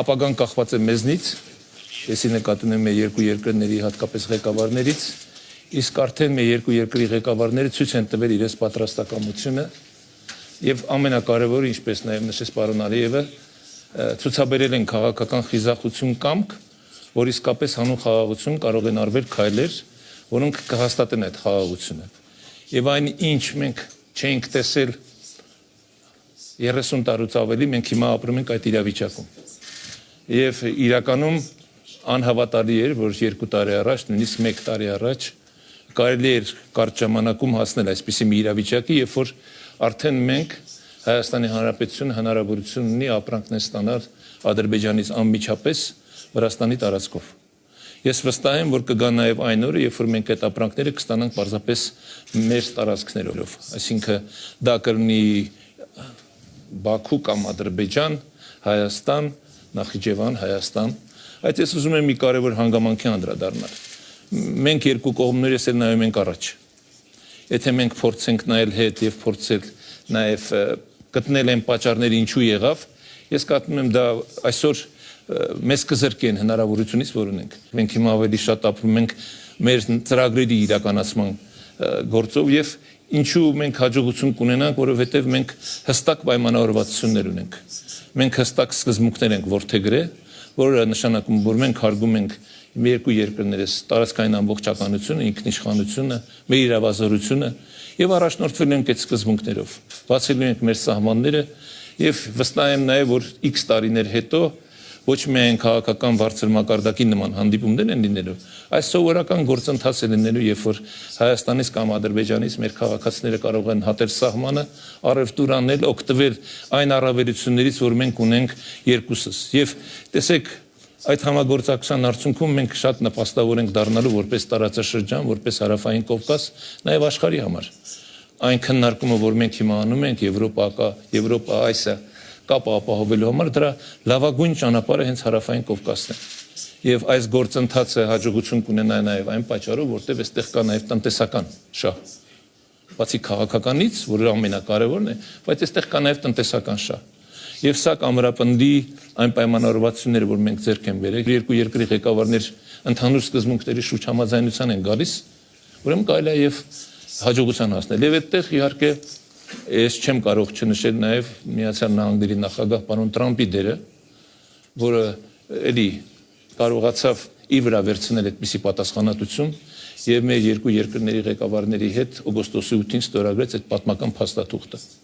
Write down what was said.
ապագան կախված է մեզնից, եսի նկատի ունեմ մեր երկու երկրների հատկապես ղեկավարներից, իսկ արդեն մեր երկու երկրի ղեկավարները ցույց են տվել իրենց պատրաստակամությունը եւ ամենակարևորը, ինչպես նաեւ նշեց պարոն Ալիևը, ցուցաբերել են քաղաքական խիզախություն կամք, որ իսկապես հանուն խաղաղություն կարող են արվել քայլեր, որոնք կհաստատեն այդ խաղաղությունը։ Եվ այն ինչ մենք չենք տեսել 30 տարուց ավելի, մենք հիմա ապրում ենք այդ իրավիճակում։ Եվ իրականում անհավատալի էր, որ 2 տարի առաջ, նույնիսկ 1 տարի առաջ կարելի էր կարճ ժամանակում հասնել այսպիսի մի իրավիճակի, երբ որ արդեն մենք Հայաստանի Հանրապետությունը հնարավորություն ունի ապրանքներ ստանալ Ադրբեջանից անմիջապես Վրաստանի տարածքով։ Ես վստահ եմ, որ կգա նաև այն օրը, երբ որ մենք այդ ապրանքները կստանանք պարզապես մեր տարածքներով։ Այսինքն դա կլինի Բաքու կամ Ադրբեջան, Հայաստան, Նախիջևան, Հայաստան։ Այդ ես ուզում եմ մի կարևոր հանգամանքի անդրադառնալ։ Մենք երկու կողմներս էլ նայում ենք առաջ։ Եթե մենք փորձենք նայել հետ եւ փորձել նաեւ գտնել այն պատճառները ինչու եղավ, ես կարծում եմ դա այսօր մեզ կզրկեն հնարավորությունից, որ ունենք։ Մենք հիմա ավելի շատ ապրում ենք մեր ծրագրերի իրականացման գործով եւ ինչու մենք հաջողություն կունենանք, որովհետեւ մենք հստակ պայմանավորվածություններ ունենք։ Մենք հստակ սկզբունքներ ենք ворթեգրել, որը նշանակում որ մենք հարգում ենք մեր երկու երկրներս տարածքային ամբողջականությունը, ինքնիշխանությունը, մեր իրավազորությունը եւ առաջնորդվել ենք այդ սկզբունքներով։ Բացելու ենք մեր սահմանները եւ վստահ եմ նաեւ որ X տարիներ հետո ոչ միայն քաղաքական բարձր մակարդակի նման հանդիպումներ են լինելու, այս սովորական գործընթաց է լինելու, երբ որ Հայաստանից կամ Ադրբեջանից մեր քաղաքացիները կարող են հատել սահմանը, առևտուր անել, օգտվել այն առավելություններից, որ մենք ունենք երկուսս։ Եվ տեսեք, այդ համագործակցության արդյունքում մենք շատ նպաստավոր ենք դառնալու որպես տարածաշրջան, որպես Հարավային Կովկաս, նաև աշխարհի համար։ Այն քննարկումը, որ մենք հիմա անում ենք Եվրոպա այսը կապը ապահովելու համար, դրա լավագույն ճանապարհը հենց Հարավային Կովկասն է։ Եվ այս գործընթացը հաջողություն կունենա նաև այն պատճառով, որտեղ այստեղ կա նաև տնտեսական շահ։ Բացի քաղաքականից, որը ամենակարևորն է, բայց այստեղ կա նաև տնտեսական շահ։ Եվ սա կամրապնդի այն պայմանավորվածությունները, որ մենք ձեռք ենք բերել, երկու երկրի ղեկավարներ ընդհանուր սկզբունքների շուրջ համաձայնության են գալիս, ուրեմն կարելի է եւ հաջողության հասնել։ Եվ այդտեղ իհարկե ես չեմ կարող չնշել նաև Միացյալ Նահանգների նախագահ պարոն Տրամպի դերը, որը էլի կարողացավ ի վրա վերցնել այդպիսի պատասխանատվություն եւ մեր երկու երկրների ղեկավարների հետ օգոստոսի 8-ին ստորագրեց այդ պատմական փաստաթուղթը։